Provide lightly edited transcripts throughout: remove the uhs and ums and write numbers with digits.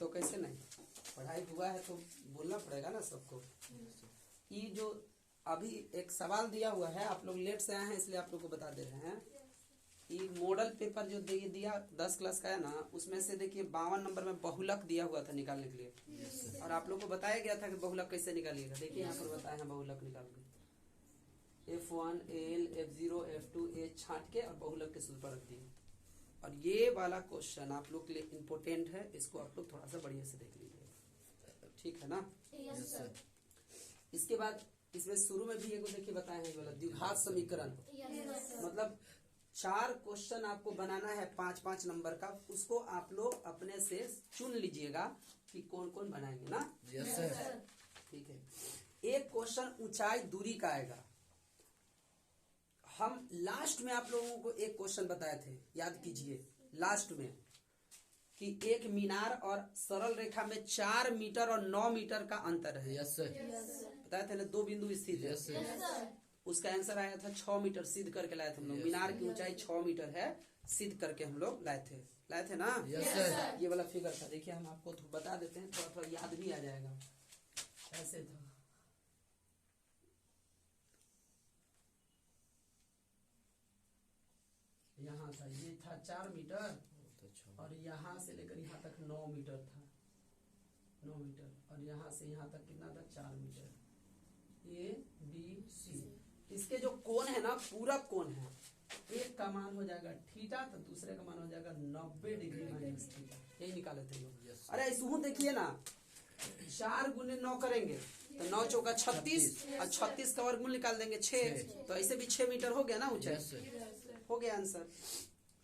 तो कैसे नहीं, पढ़ाई हुआ है तो बोलना पड़ेगा ना सबको। ये जो अभी एक सवाल दिया हुआ है, आप लोग लेट से आए हैं इसलिए आप लोग को बता दे रहे हैं। ये मॉडल पेपर जो दिया 10 क्लास का है ना, उसमें से देखिए 52 नंबर में बहुलक दिया हुआ था निकालने के लिए। और आप लोग को बताया गया था कि बहुलक कैसे निकालिएगा। देखिए यहाँ पर बताए हैं बहुलक निकाल के, F1 L F0 F2 H छांट के और बहुलक के सूत्र पर रख दिए। और ये वाला क्वेश्चन आप लोग के लिए इम्पोर्टेंट है, इसको आप लोग थोड़ा सा बढ़िया से देख लीजिए, ठीक है ना। Yes sir. इसके बाद इसमें शुरू में भी एक देखिए बताए हैं, ये वाला द्विघात समीकरण, मतलब 4 क्वेश्चन आपको बनाना है 5-5 नंबर का। उसको आप लोग अपने से चुन लीजिएगा कि कौन कौन बनाएंगे ना। Yes sir. ठीक है। एक क्वेश्चन ऊंचाई दूरी का आएगा। हम लास्ट में आप लोगों को एक क्वेश्चन बताए थे, याद कीजिए लास्ट में, कि एक मीनार और सरल रेखा में 4 मीटर और 9 मीटर का अंतर है। Yes sir. बताए थे ना, 2 बिंदु स्थित है। Yes sir. उसका आंसर आया था 6 मीटर, सिद्ध करके लाए थे हम लोग। मीनार की ऊंचाई 6 मीटर है, सिद्ध करके हम लोग लाए थे ना। Yes sir. ये वाला फिगर था, देखिए हम आपको बता देते हैं, थोड़ा थोड़ा याद भी आ जाएगा। ऐसे था, यहाँ था, ये था 4 मीटर और यहाँ से लेकर यहाँ तक 9 मीटर था, 9 मीटर। और यहाँ से यहाँ तक कितना था, 4 मीटर। ABC, इसके जो कोण है ना, पूरा कोण है, एक का मान हो जाएगा थीटा, तो दूसरे का मान हो जाएगा 90 डिग्री माइनस थीटा। यही निकाले थे लोग। अरे ऐसे देखिए ना, 4 गुने 9 करेंगे तो 9 चौका 36 और 36 का वर्गमूल निकाल देंगे 6, तो ऐसे भी 6 मीटर हो गया ना ऊंचाई, हो गया आंसर।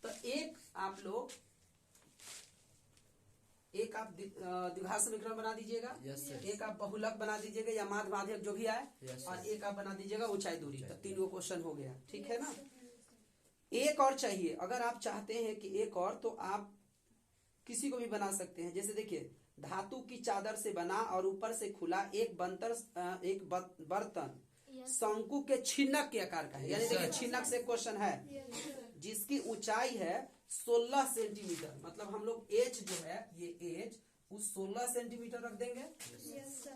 तो एक आप लोग द्विघात समीकरण बना दीजिएगा, एक आप बहुलक बना दीजिएगा या माध्य माध्यक जो भी आए, और एक आप बना दीजिएगा ऊंचाई दूरी। तो 3 क्वेश्चन हो गया, ठीक है ना। एक और चाहिए, अगर आप चाहते हैं कि एक और, तो आप किसी को भी बना सकते हैं। जैसे देखिए, धातु की चादर से बना और ऊपर से खुला एक बर्तन शंकु के छिन्नक के आकार का है। यानी देखिए छिन्नक से क्वेश्चन है, जिसकी ऊंचाई है 16 सेंटीमीटर। मतलब हम लोग एच जो है, ये एच उस 16 सेंटीमीटर रख देंगे।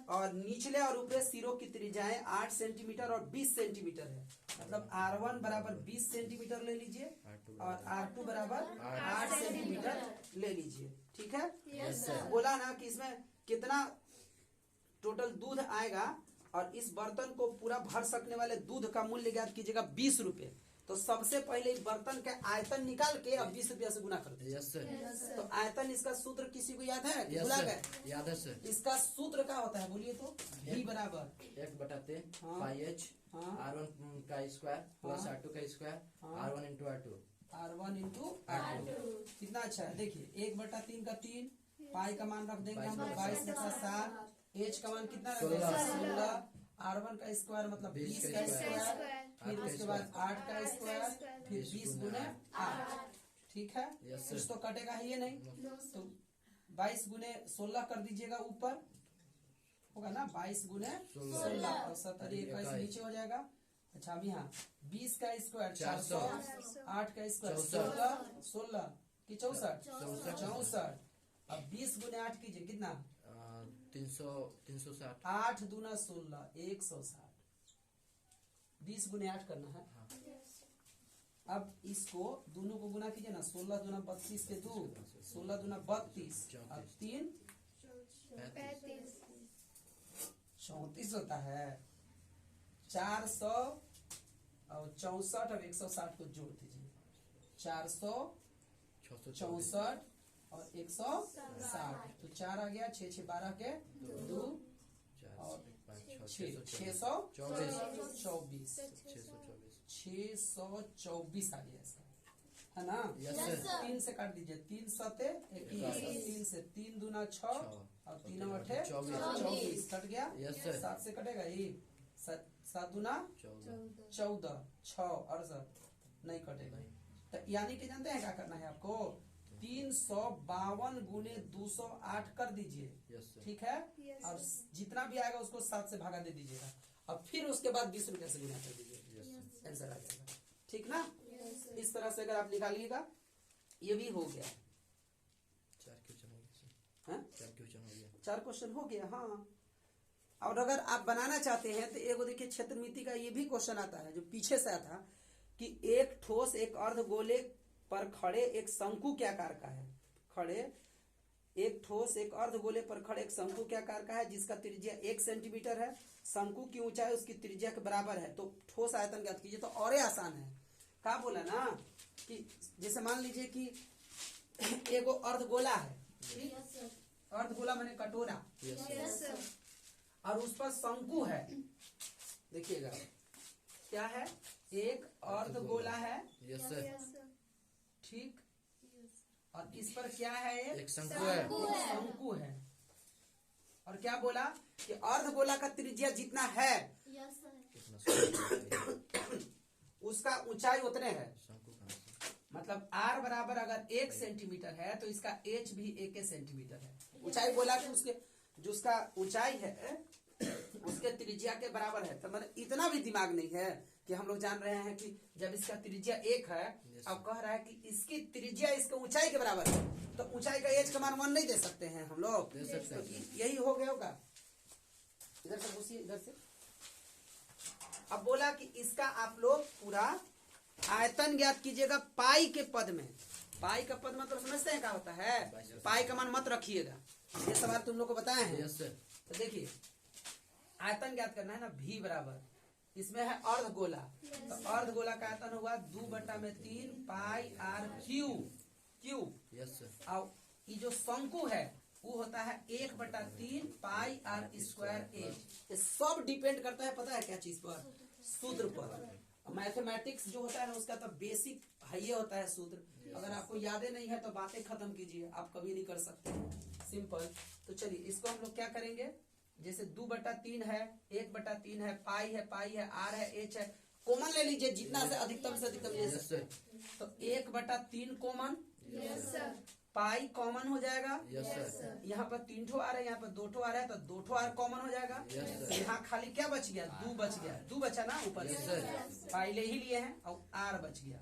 और निचले और ऊपरी सिरों की त्रिज्याएं 8 सेंटीमीटर और 20 सेंटीमीटर है। मतलब R1 बराबर 20 सेंटीमीटर ले लीजिए और R2 बराबर 8 सेंटीमीटर ले लीजिए, ठीक है। बोला ना कि इसमें कितना टोटल दूध आएगा, और इस बर्तन को पूरा भर सकने वाले दूध का मूल्य ज्ञात कीजिएगा 20 रुपए। तो सबसे पहले बर्तन का आयतन निकाल के अब 20 रुपया से गुना कर दीजिए। Yes sir. तो आयतन, इसका सूत्र किसी को याद है? भुला गए? याद है सर। इसका सूत्र क्या होता है बोलिए तो? V बराबर 1/3 हाँ। πh R1 का स्क्वायर प्लस हाँ। R2 का स्क्वायर हाँ। R1 into R2। R1 into R2। कितना अच्छा है, देखिए 1/3 का 3, पाई का मान रख देंगे हम लोग 22 बटा 7, एच का मान कितना रख देंगे 16, R1 का स्क्वायर मतलब 20 का स्क्वायर, फिर उसके बाद 8 का स्क्वायर, फिर 20 गुने 8, ठीक है। कुछ तो कटेगा ही ये नहीं, तो 22 गुने 16 कर दीजिएगा, ऊपर होगा ना 22 गुने 16 और 70 21 नीचे हो जाएगा। अच्छा अब यहाँ 20 का स्क्वायर 400, 8 का स्क्वायर 16 की 64। अब 20 गुने 8 कीजिए, कितना 360। 8 दूना 16 160। 20 गुने 8 करना है। अब इसको दोनों को गुना कीजिए ना, 16 दूना 32 के 2, 16 दूना 32 और 3 34 होता है। 400 और 64 और 160 को जोड़ दीजिए, 464 और 160, तो 4 आ गया, 6 6 12 के 2 और 624 624 आ गया इसका, है ना। 3 से काट दीजिए, 3 सते 21, 3 से 3 दूना 6 और 3 अठे 24 कट गया। 7 से कटेगा ये, 7 दूना 14, 6 68 नहीं कटेगा। तो यानी कि जानते हैं क्या करना है आपको, 352 गुने 208 कर दीजिए, ठीक है। और जितना भी आएगा उसको 7 से भागा दे दीजिएगा, और फिर उसके बाद 20 रुपए से गुना कर दीजिए, आंसर आ जाएगा, ठीक ना। इस तरह से अगर आप निकालिएगा, ये भी हो गया। 4 क्वेश्चन हो गया। हाँ? 4 क्वेश्चन हो गया। हाँ, और अगर आप बनाना चाहते हैं तो एगो देखिए क्षेत्रमिति का ये भी क्वेश्चन आता है जो पीछे से आया था कि एक ठोस एक अर्धगोले पर खड़े एक शंकु के आकार का है। एक ठोस एक अर्धगोले पर खड़े एक शंकु के आकार का है जिसका त्रिज्या 1 सेंटीमीटर है। शंकु की ऊंचाई उसकी त्रिज्या के बराबर है। तो ठोस आयतन ज्ञात कीजिए। तो और आसान है। क्या बोला ना कि जैसे मान लीजिए कि एगो अर्धगोला है, ठीक? अर्धगोला माने कटोरा, और उस पर शंकु है। देखिएगा क्या है, एक अर्धगोला है, ठीक, और इस पर क्या है, एक शंकु है। शंकु है। और क्या बोला कि अर्धगोला का त्रिज्या जितना है उसका ऊंचाई उतने है। मतलब r बराबर अगर 1 सेंटीमीटर है तो इसका h भी 1 सेंटीमीटर है। ऊंचाई बोला कि उसके जो उसका ऊंचाई है उसके त्रिज्या के बराबर है। तो मतलब इतना भी दिमाग नहीं है कि हम लोग जान रहे हैं कि जब इसका त्रिज्या 1 है, अब कह रहा है कि इसकी त्रिज्या इसके ऊंचाई के बराबर है, तो ऊंचाई का एच का मान 1 नहीं दे सकते हैं हम लोग। तो यही हो गया होगा। इधर से घुसिए, इधर से। अब बोला कि इसका आप लोग पूरा आयतन ज्ञात कीजिएगा पाई के पद में। पाई का पद मतलब समझते हैं क्या होता है? पाई का मान मत रखिएगा, ये सवाल तुम लोग को बताए हैं। तो देखिए आयतन ज्ञात करना है ना, v बराबर, इसमें है अर्धगोला, तो अर्धगोला का आयतन हुआ 2/3 पाई r क्यूब। और ये जो शंकु है वो होता है 1/3 पाई r स्क्वायर एच। ये सब डिपेंड करता है पता है क्या चीज पर? सूत्र पर। मैथमेटिक्स जो होता है ना उसका तो बेसिक है, ये होता है सूत्र। अगर आपको यादें नहीं है तो बातें खत्म कीजिए, आप कभी नहीं कर सकते, सिंपल। तो चलिए इसको हम लोग क्या करेंगे, जैसे 2/3 है, 1/3 है, पाई है, आर है, एच है, कॉमन ले लीजिए जितना से अधिकतम ले सकते हैं। तो 1/3 कॉमन, पाई कॉमन हो जाएगा। यहाँ पर 3 ठो आ रहा है, यहाँ पर 2 ठो आ रहा है, तो 2 ठो आर कॉमन हो जाएगा। यहाँ खाली क्या बच गया? 2 बच गया। 2 बचा ना ऊपर से, पाई ले ही लिए हैं और आर बच गया।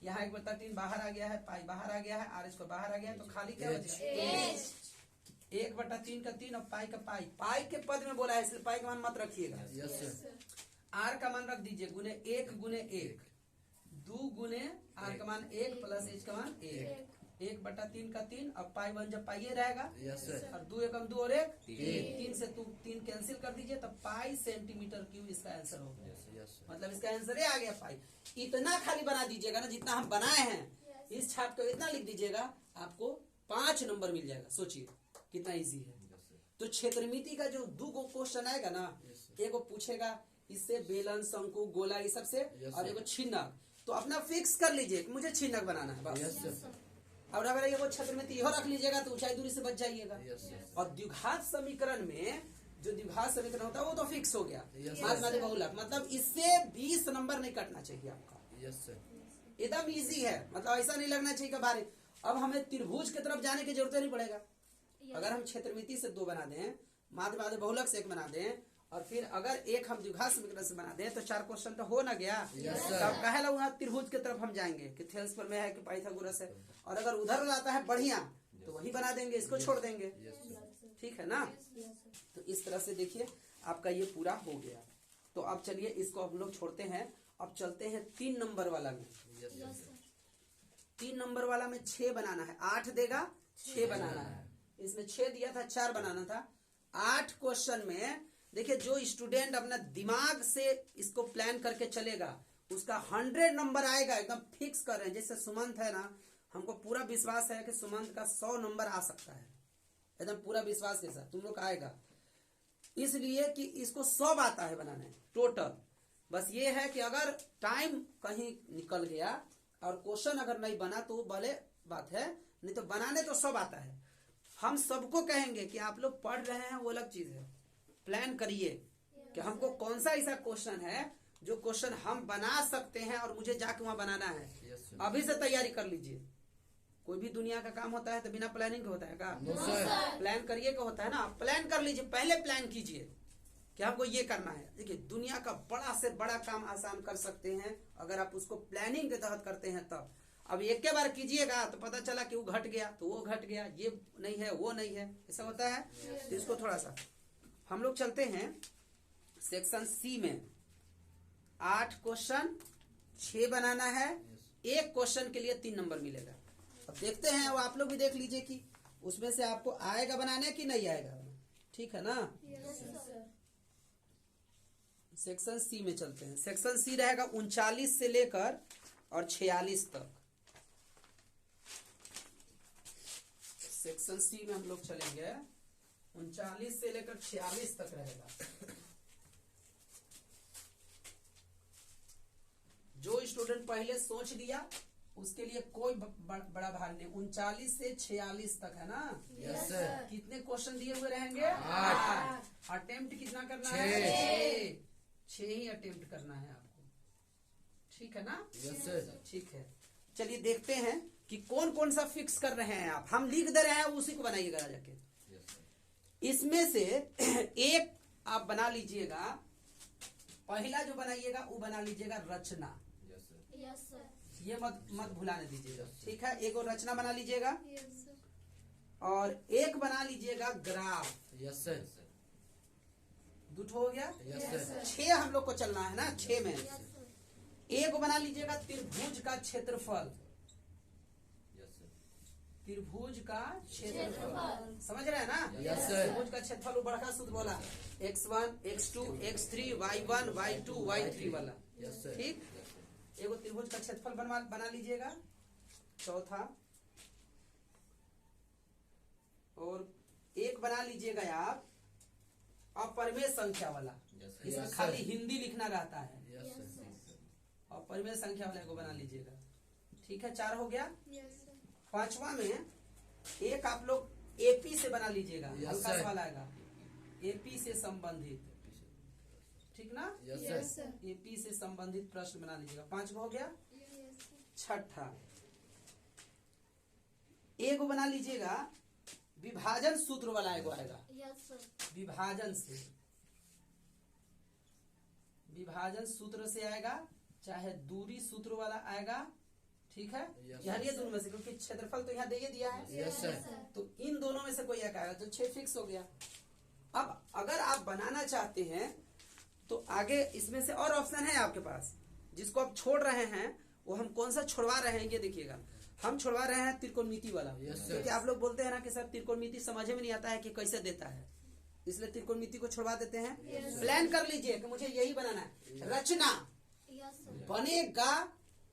यहाँ 1/3 बाहर आ गया है, पाई बाहर आ गया है, आर इसको बाहर आ गया है, तो खाली क्या बच गया? 1/3 का 3 और पाई का पाई के पद में बोला है इसलिए पाई का मान मत रखिएगा। आर का मान रख दीजिए गुने 1 गुने 1, 2 गुने आर का मान 1 प्लस एच का मान 1। 1/3 का 3 और पाई 1 जब पाई रहेगा, और 2 एकम 2 और 1 3 से 3 कैंसिल कर दीजिए, तो पाई सेंटीमीटर क्यूब इसका आंसर हो गया। मतलब इसका आंसर आ गया पाई। इतना खाली बना दीजिएगा ना जितना हम बनाए हैं, इस छाप को इतना लिख दीजिएगा, आपको 5 नंबर मिल जाएगा। सोचिए कितना इजी है। तो क्षेत्रमिति का जो 2 क्वेश्चन आएगा ना, एगो पूछेगा इससे बेलन, शंकु, गोला, ये सब से, और एगो छिन्नक। तो अपना फिक्स कर लीजिए कि मुझे छिन्नक बनाना है बस। और अगर ये वो क्षेत्रमिति इहो रख लीजिएगा तो ऊंचाई दूरी से बच जाइएगा। और द्विघात समीकरण में जो द्विघात समीकरण होता है वो तो फिक्स हो गया, माध्यमिक बहुलक। मतलब इससे 20 नंबर नहीं कटना चाहिए आपका, एकदम इजी है। मतलब ऐसा नहीं लगना चाहिए कि बारे अब हमें त्रिभुज की तरफ जाने की जरूरत नहीं पड़ेगा। अगर हम क्षेत्रमिति से 2 बना दें, माध्यमिक बहुलक से 1 बना दें, और फिर अगर एक हम द्विघात समीकरण से बना दें, तो 4 क्वेश्चन तो हो ना गया। तब कहे ला वहाँ त्रिभुज की तरफ हम जाएंगे कि थेल्स पर में है कि पाइथागोरस है, और अगर उधर आता है बढ़िया तो वही बना देंगे, इसको छोड़ देंगे। ठीक है ना? तो इस तरह से देखिए आपका ये पूरा हो गया। तो अब चलिए इसको हम लोग छोड़ते हैं, अब चलते हैं 3 नंबर वाला में। 3 नंबर वाला में 6 बनाना है, 8 देगा 6 बनाना है। इसमें 6 दिया था, 4 बनाना था। 8 क्वेश्चन में देखिए जो स्टूडेंट अपना दिमाग से इसको प्लान करके चलेगा उसका 100 नंबर आएगा, एकदम फिक्स कर रहे हैं। जैसे सुमंत है ना, हमको पूरा विश्वास है कि सुमंत का 100 नंबर आ सकता है, एकदम पूरा विश्वास के साथ तुम लोग आएगा, इसलिए कि इसको 100 आता है बनाने टोटल। बस ये है कि अगर टाइम कहीं निकल गया और क्वेश्चन अगर नहीं बना तो भले बात है, नहीं तो बनाने तो 100 आता है। हम सबको कहेंगे कि आप लोग पढ़ रहे हैं वो अलग चीज है, प्लान करिए कि हमको कौन सा ऐसा क्वेश्चन है जो क्वेश्चन हम बना सकते हैं और मुझे जाके वहां बनाना है। अभी से तैयारी कर लीजिए। कोई भी दुनिया का काम होता है तो बिना प्लानिंग के होता है का? प्लान करिए का होता है ना। प्लान कर लीजिए, पहले प्लान कीजिए कि हमको ये करना है। देखिए दुनिया का बड़ा से बड़ा काम आसान कर सकते हैं अगर आप उसको प्लानिंग के तहत करते हैं तब। अब एक के बार कीजिएगा तो पता चला कि वो घट गया तो वो घट गया, ये नहीं है वो नहीं है, ऐसा होता है। तो इसको थोड़ा सा हम लोग चलते हैं सेक्शन सी में। 8 क्वेश्चन 6 बनाना है, एक क्वेश्चन के लिए 3 नंबर मिलेगा। अब देखते हैं, अब आप लोग भी देख लीजिए कि उसमें से आपको आएगा बनाने कि नहीं आएगा, ठीक है ना। सेक्शन सी में चलते हैं। सेक्शन सी रहेगा 39 से लेकर और 46 तक। सेक्शन सी में हम लोग चलेंगे 39 से लेकर 46 तक रहेगा। जो स्टूडेंट पहले सोच दिया उसके लिए कोई बड़ा भार नहीं। 39 से 46 तक है ना। Yes sir. कितने क्वेश्चन दिए हुए रहेंगे? 8। अटेम्प्ट कितना करना है? 6 ही अटेम्प्ट करना है आपको, ठीक है ना। Yes sir. ठीक है, चलिए देखते हैं कि कौन कौन सा फिक्स कर रहे हैं आप। हम लिख दे रहे हैं, उसी को बनाइएगा जाके। इसमें से एक आप बना लीजिएगा, पहला जो बनाइएगा वो बना लीजिएगा रचना। ये मत भुलाने दीजिएगा, ठीक है। एक और रचना बना लीजिएगा और एक बना लीजिएगा ग्राफ। Yes sir. दुठो हो गया। Yes sir. 6 हम लोग को चलना है ना, 6 में एक बना लीजिएगा त्रिभुज का क्षेत्रफल। त्रिभुज का क्षेत्रफल समझ रहे हैं ना। Yes sir. त्रिभुज का क्षेत्रफल बड़ा सूत्र बोला x1 x2 x3 y1 y2 y3 वाला। Yes sir. ठीक, एगो त्रिभुज का क्षेत्रफल बना लीजिएगा। चौथा और एक बना लीजिएगा आप अपरिमेय संख्या वाला। इसमें खाली हिंदी लिखना रहता है। अपरिमेय संख्या वाला को बना लीजिएगा, ठीक है। 4 हो गया। 5वां में एक आप लोग एपी से बना लीजिएगा। हल्का सवाल आएगा एपी से संबंधित, ठीक ना। Yes sir. एपी से संबंधित प्रश्न बना लीजिएगा। 5 हो गया। 6ठा एक बना लीजिएगा विभाजन सूत्र वाला एगो आएगा। विभाजन से, विभाजन सूत्र से आएगा, चाहे दूरी सूत्र वाला आएगा, ठीक है। यहाँ ये दोनों में से, क्योंकि क्षेत्रफल तो यहाँ दे दिया है। Yes sir. तो इन दोनों में से कोई एक आएगा, तो 6 फिक्स हो गया। अब अगर आप बनाना चाहते हैं तो आगे इसमें से और ऑप्शन है आपके पास, जिसको आप छोड़ रहे हैं। वो हम कौन सा छोड़वा रहे हैं ये देखिएगा। हम छोड़वा रहे हैं त्रिकोणमिति वाला, क्योंकि आप लोग बोलते हैं ना कि सर त्रिकोणमिति समझ में नहीं आता है कि कैसे देता है, इसलिए त्रिकोणमिति को छोड़वा देते हैं। प्लान कर लीजिए कि मुझे यही बनाना है। रचना बनेगा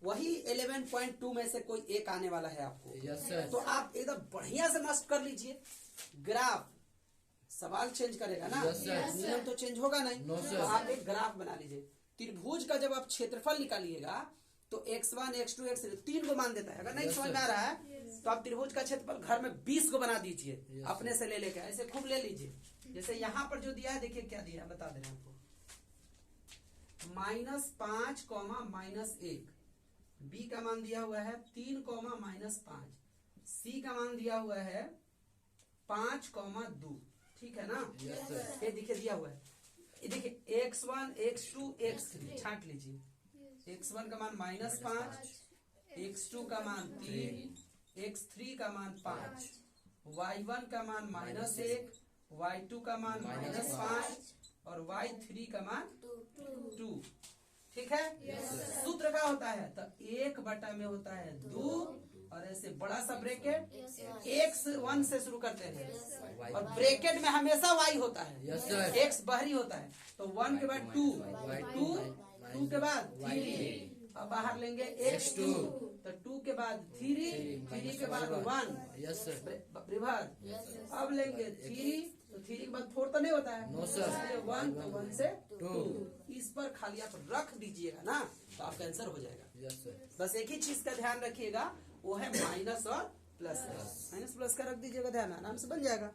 वही 11.2 में से कोई एक आने वाला है आपको। Yes sir. तो आप एकदम बढ़िया से मस्त कर लीजिए। ग्राफ सवाल चेंज करेगा ना, नियम तो चेंज होगा नहीं। तो आप एक ग्राफ बना लीजिए। त्रिभुज का जब आप क्षेत्रफल निकालिएगा तो x1 x2 x3 3 को मान देता है। अगर नहीं समझ में आ रहा है तो आप त्रिभुज का क्षेत्रफल घर में 20 को बना दीजिए, अपने से ले लेके। ऐसे खूब ले लीजिए। जैसे यहाँ पर जो दिया है, देखिए क्या दिया है, बता दे रहे हैं आपको। -5, -1, बी का मान दिया हुआ है 3, -5, सी का मान दिया हुआ है 5, 2, ठीक है ना। ये देखिए दिया हुआ है। ये देखिए x1 x2 x3 छांट लीजिए। x1 का मान -5, x2 का मान 3, x3 का मान 5, y1 का मान -1, y2 का मान -5 और y3 का मान 2, ठीक है। सूत्र का होता है तो 1 में होता है 2 और ऐसे बड़ा सा ब्रैकेट x1 से शुरू करते हैं और ब्रैकेट में हमेशा y होता है। x बाहरी होता है तो 1 के बाद 2, 2 के बाद 3, अब बाहर लेंगे x2 तो 2 के बाद 3, 3 के बाद 1, रिवर्स। अब लेंगे 3 तो 3 के बाद 4 तो नहीं होता है। 1 तो 1 से 2। इस पर खाली आप रख दीजिएगा ना तो आपका आंसर हो जाएगा। बस एक ही चीज का ध्यान रखिएगा, वो है माइनस और प्लस। माइनस प्लस का रख दीजिएगा, ध्यान आराम से बन जाएगा,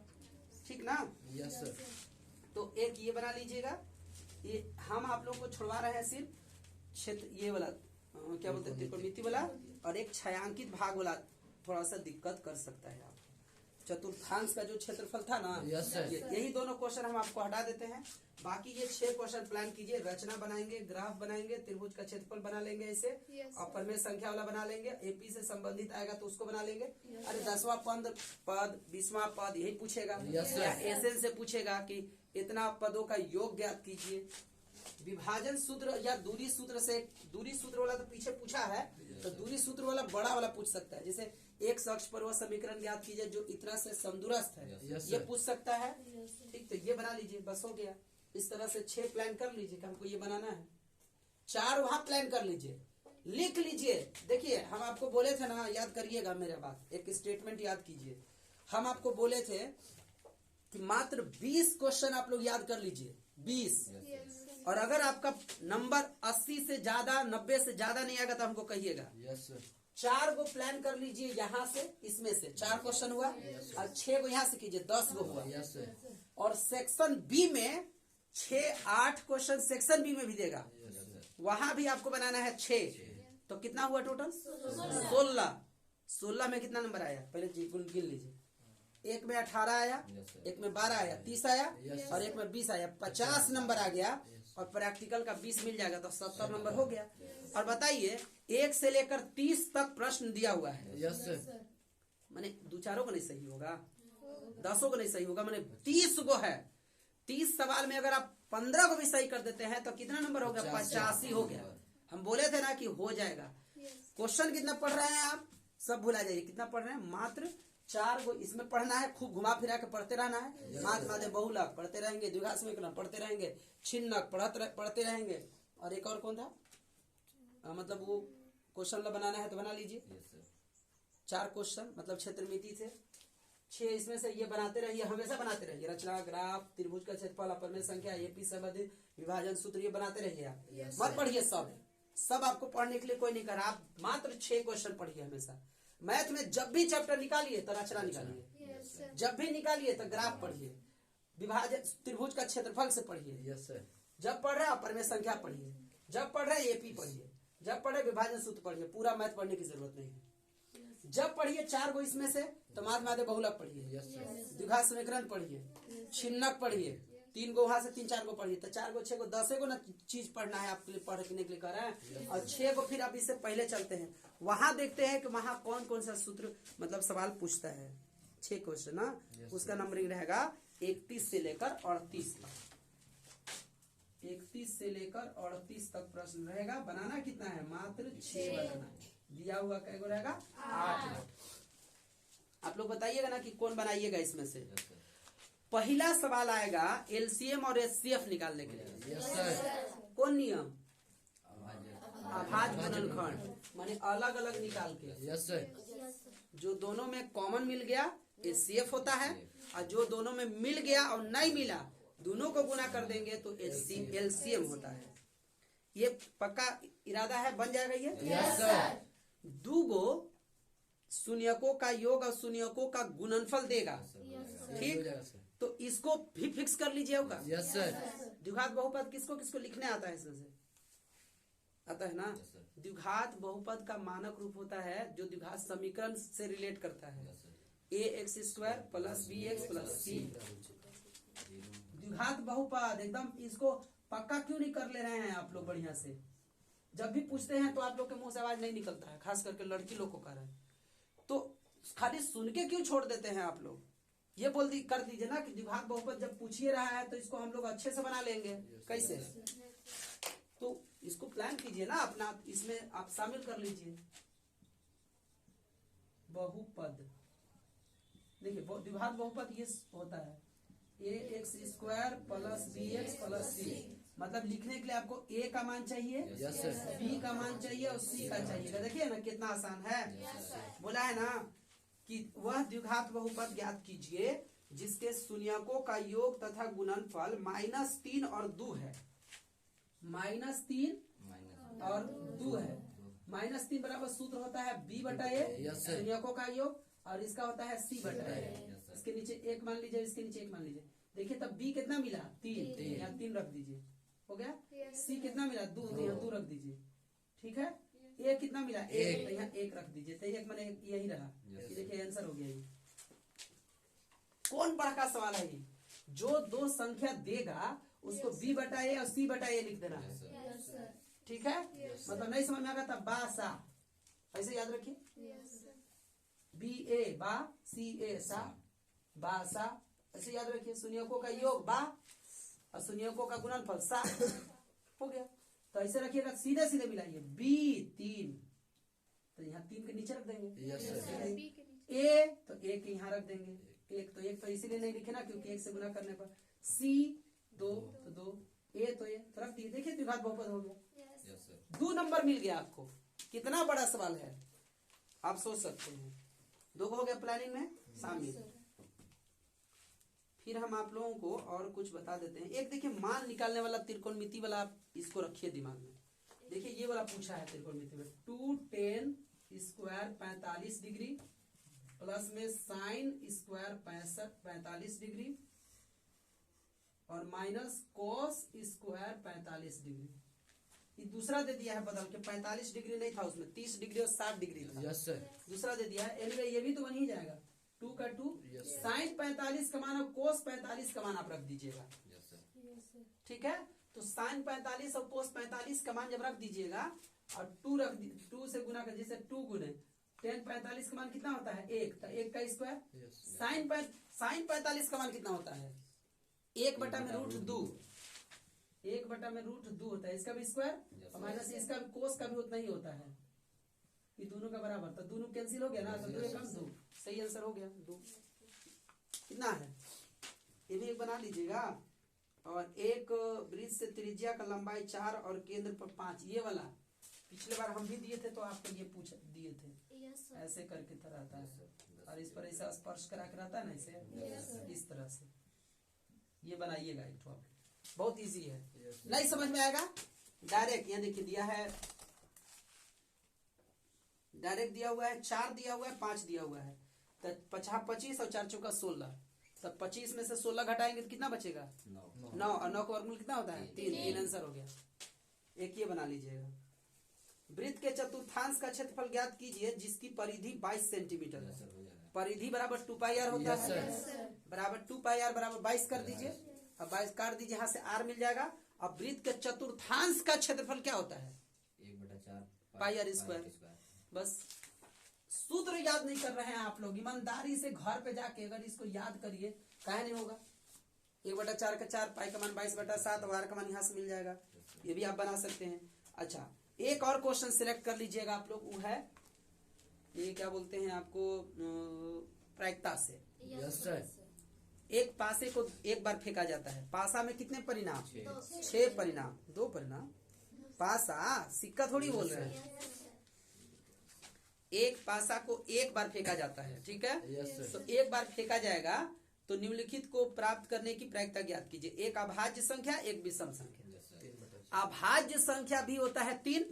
ठीक ना। Yes sir. तो एक ये बना लीजिएगा। ये हम आप लोगों को छुड़वा रहे हैं सिर्फ क्षेत्र ये वाला, क्या बोलते हैं, त्रिकोणमिति वाला। और एक छायांकित भाग वाला थोड़ा सा दिक्कत कर सकता है आपको। चतुर्थांश का जो क्षेत्रफल था ना, यस सर। यही दोनों क्वेश्चन हम आपको हटा देते हैं। बाकी ये 6 क्वेश्चन प्लान कीजिए, रचना बनाएंगे, ग्राफ बनाएंगे, त्रिभुज का क्षेत्रफल बना लेंगे ऐसे, और परिमेय संख्या वाला बना लेंगे, एपी से संबंधित आएगा तो उसको बना लेंगे। अरे 10वां पद 20वां पद यही पूछेगा, यस सर। या एसएन से पूछेगा कि इतना पदों का योग ज्ञात कीजिए। विभाजन सूत्र या दूरी सूत्र से, दूरी सूत्र वाला तो पीछे पूछा है, तो दूरी सूत्र वाला बड़ा वाला पूछ सकता है। जैसे एक अक्ष पर वह समीकरण ज्ञात कीजिए जो इतना से समदूरस्थ है, ये पूछ सकता है। ठीक, तो ये बना लीजिए, बस हो गया। इस तरह से 6 प्लान कर लीजिए कि हमको ये बनाना है। 4 वहां प्लान कर लीजिए, लिख लीजिए। देखिए हम आपको बोले थे ना, याद करिएगा मेरा बात, एक स्टेटमेंट याद कीजिए। हम आपको बोले थे कि मात्र 20 क्वेश्चन आप लोग याद कर लीजिए, 20। और अगर आपका नंबर 80 से ज्यादा, 90 से ज्यादा नहीं आएगा तो हमको कहिएगा। Yes sir. 4 गो प्लान कर लीजिए यहाँ से, इसमें से 4 क्वेश्चन हुआ, और 6 गो यहाँ से कीजिए, 10 गो हुआ। Yes sir. और सेक्शन बी में 6-8 क्वेश्चन सेक्शन बी में भी देगा, वहां भी आपको बनाना है 6। तो कितना हुआ टोटल? 16। 16 में कितना नंबर आया पहले गिन लीजिए। एक में 18 आया, एक में 12 आया, 30 आया, और एक में 20 आया, 50 नंबर आ गया। और प्रैक्टिकल का 20 मिल जाएगा तो 70 नंबर हो गया। और बताइए 1 से लेकर 30 तक प्रश्न दिया हुआ है। Yes sir. माने 2-4 को नहीं सही होगा, 10 को नहीं सही होगा, माने 30 को है। 30 सवाल में अगर आप 15 को भी सही कर देते हैं तो कितना नंबर हो गया? 85 हो गया। हम बोले थे ना कि हो जाएगा। क्वेश्चन कितना पढ़ रहे हैं आप? सब भुला जाइए, कितना पढ़ रहे हैं? मात्र 4 गो इसमें पढ़ना है, खूब घुमा फिरा के पढ़ते रहना है। माध्य बहुलक पढ़ते रहेंगे, द्विघात समीकरण पढ़ते रहेंगे, छिन्नक पढ़ते रहेंगे। और एक और कौन था, मतलब वो क्वेश्चन बनाना है तो बना लीजिए। 4 क्वेश्चन मतलब क्षेत्रमिति से 6, इसमें से ये बनाते रहिए, हमेशा बनाते रहिए। रचना, ग्राफ, त्रिभुज का क्षेत्रफल, अपरिमेय संख्या, एपी संबंधित, विभाजन सूत्र, ये बनाते रहिए आप। मत पढ़िए सब आपको पढ़ने के लिए कोई नहीं कर रहा। आप मात्र 6 क्वेश्चन पढ़िए हमेशा। मैथ में जब भी चैप्टर निकालिए तो रचना निकालिए, जब भी निकालिए तो ग्राफ पढ़िए, विभाजन त्रिभुज का क्षेत्रफल से पढ़िए। Yes sir. जब पढ़ रहे हैं परिमेय संख्या पढ़िए, जब पढ़ रहे हैं एपी पढ़िए, जब पढ़े विभाजन सूत्र पढ़िए। पूरा मैथ पढ़ने की जरूरत नहीं है। जब पढ़िए 4 गो इसमें से तो माध्य बहुलक पढ़िए, द्विघात समीकरण पढ़िए, छिन्नक पढ़िए, 3 गो वहां से 3-4 गो पढ़िए। तो 4 गो 6 गो 10 गो ना चीज पढ़ना है आपके लिए, पढ़ने के लिए कर रहे हैं। और 6 गो फिर आप इससे पहले चलते हैं, वहां देखते हैं कि वहां कौन कौन सा सूत्र मतलब सवाल पूछता है। 6 क्वेश्चन ना, उसका नंबरिंग रहेगा 31 से लेकर 38 तक। 31 से लेकर 38 तक प्रश्न रहेगा। बनाना कितना है? मात्र 6 बनाना है। दिया हुआ कैगो रहेगा? 8। आप लोग बताइएगा ना कि कौन बनाइएगा इसमें से। पहला सवाल आएगा एलसीएम और एचसीएफ निकालने के लिए। Yes sir. कौन नियम? अभाज्य गुणनखंड, माने अलग अलग निकाल के। Yes sir. जो दोनों में कॉमन मिल गया एचसीएफ होता है, और जो दोनों में मिल गया और नहीं मिला दोनों को गुना कर देंगे तो एलसीएम होता है। ये पक्का इरादा है, बन जाएगा ये। Yes sir. 2 गो शून्यकों का योग और शून्यकों का गुणनफल देगा, ठीक। तो इसको भी फिक्स कर लीजिए होगा। Yes sir. द्विघात बहुपद किसको किसको लिखने आता है? इसमें से आता है ना। द्विघात बहुपद का मानक रूप होता है जो द्विघात समीकरण से रिलेट करता है, ax² + bx + c। द्विघात बहुपद एकदम, इसको पक्का क्यों नहीं कर ले रहे हैं आप लोग? बढ़िया से जब भी पूछते हैं तो आप लोग के मुंह से आवाज नहीं निकलता है, खास करके लड़की लोग को कर रहे हैं। तो खाली सुन के क्यों छोड़ देते हैं आप लोग? ये कर दीजिए ना कि द्विघात बहुपद जब पूछ ही रहा है तो इसको हम लोग अच्छे से बना लेंगे। कैसे? तो इसको प्लान कीजिए ना अपना, इसमें आप शामिल कर लीजिए। बहुपद देखिए, द्विघात बहुपद ये होता है ax² + bx + c। मतलब लिखने के लिए आपको a का मान चाहिए, b का मान चाहिए और c का चाहिए। देखिए ना कितना आसान है। बोला है ना कि वह द्विघात बहुपद ज्ञात कीजिए जिसके शून्यकों का योग तथा गुणनफल -3 और 2 है। -3 और 2 है। -3 बराबर सूत्र होता है b/a, शून्यकों का योग, और इसका होता है c/a। इसके नीचे 1 मान लीजिए, इसके नीचे 1 मान लीजिए। देखिए तब b कितना मिला? 3, यहाँ 3 रख दीजिए, हो गया। c कितना मिला? 2, यहाँ 2 रख दीजिए, ठीक है। a कितना मिला? 1, तो यहाँ 1 रख दीजिए। तो 1 माने यही रहा। ये देखिए आंसर हो गया ये। कौन बड़ा का सवाल है ये? जो दो संख्या देगा उसको b बटा ए और c बटा ए लिख देना है। Yes sir. ठीक है, मतलब नहीं समझ में आएगा तब बा सा ऐसे याद रखिए, यस सर। बी ए बा, सी ए सा, बा सा ऐसे याद रखिए। शून्यकों का योग बा और शून्यकों का गुणनफल सा हो गया। तो ऐसे रखिएगा, सीधे सीधे मिलाइए, बी 3 तो यहाँ 3 के नीचे रख देंगे, यस सर। ए तो एक यहाँ रख देंगे, एक तो इसीलिए नहीं लिखे ना क्योंकि एक से गुना करने पर, सी 2 तो 2, ए तो ए तो रख दिए। देखिए द्विघात बहुपद हो गया, यस सर। 2 नंबर मिल गया आपको। कितना बड़ा सवाल है आप सोच सकते हैं। 2 हो गया प्लानिंग में शामिल। फिर हम आप लोगों को और कुछ बता देते हैं। एक देखिए मान निकालने वाला त्रिकोणमिति वाला, आप इसको रखिए दिमाग में। देखिए ये वाला पूछा है त्रिकोणमिति में, 2tan स्क्वायर 45 डिग्री प्लस में साइन स्क्वायर 45 डिग्री और माइनस कोस स्क्वायर 45 डिग्री। ये दूसरा दे दिया है बदल के, 45 डिग्री नहीं था उसमें, 30 डिग्री और 60 डिग्री था। Yes sir. दूसरा दे दिया है। एनीवे ये भी तो बन ही जाएगा, 2 का 2, साइन 45 का मान और कोस 45 का मान आप रख दीजिएगा। Yes sir. ठीक है, तो साइन 45 और कोस 45 का मान जब रख दीजिएगा और 2 से गुना कर, जैसे 2 गुने tan 45 का मान कितना होता है 1, तो 1 का स्क्वायर। साइन 45 का मान कितना होता है 1 बटा में रूट 2, 1 बटा में रूट 2 होता है, इसका भी स्क्वायर और माइनस इसका भी, कोस का भी उतना ही होता है। ये दोनों का बराबर, तो दोनों कैंसिल हो गया ना, तो 2 एकम 2, सही आंसर हो गया 2। कितना है ये भी एक बना लीजिएगा। और एक वृत्त से त्रिज्या का लंबाई 4 और केंद्र पर 5, ये वाला पिछले बार हम भी दिए थे तो आपको ये पूछ दिए थे, ऐसे करके तरह रहता है और इस पर ऐसा स्पर्श करा के रहता है ना ऐसे, इस तरह से ये बनाइएगा एक ठो। बहुत इजी है, नहीं समझ में आएगा डायरेक्ट यहाँ देखिए दिया है, डायरेक्ट दिया हुआ है, 4 दिया हुआ है, 5 दिया हुआ है, तो 25 और 4 चौका 16, तब 25 में से 16 घटाएंगे तो कितना बचेगा 9 और 9 का वर्गमूल कितना होता है 3 आंसर हो गया। एक ये बना लीजिएगा। वृत्त के चतुर्थांश का क्षेत्रफल ज्ञात कीजिए जिसकी परिधि 22 सेंटीमीटर है। परिधि बराबर 2 पाई आर होता है, बराबर 2 पाई आर बराबर 22 कर दीजिए, अब 22 काट दीजिए, यहाँ से आर मिल जाएगा। अब वृत्त के चतुर्थांश का क्षेत्रफल क्या होता है 1/4 पाई आर स्क्वायर। बस सूत्र याद नहीं कर रहे हैं आप लोग, ईमानदारी से घर पे जाके अगर इसको याद करिए, काहे नहीं होगा। 1/4 का 4, पाई का मान 22/7 और आर का मान यहाँ से मिल जाएगा, ये भी आप बना सकते हैं। अच्छा एक और क्वेश्चन सिलेक्ट कर लीजिएगा आप लोग, वो है ये क्या बोलते हैं आपको, प्रायिकता से। Yes sir. एक पासे को एक बार फेंका जाता है, पासा में कितने परिणाम 6 परिणाम, 2 परिणाम। पासा सिक्का थोड़ी बोल रहे हैं, एक पासा को एक बार फेंका जाता है, ठीक है। तो एक बार फेंका जाएगा तो निम्नलिखित को प्राप्त करने की प्रायिकता ज्ञात कीजिए। एक अभाज्य संख्या, एक विषम संख्या। अभाज्य संख्या भी होता है 3,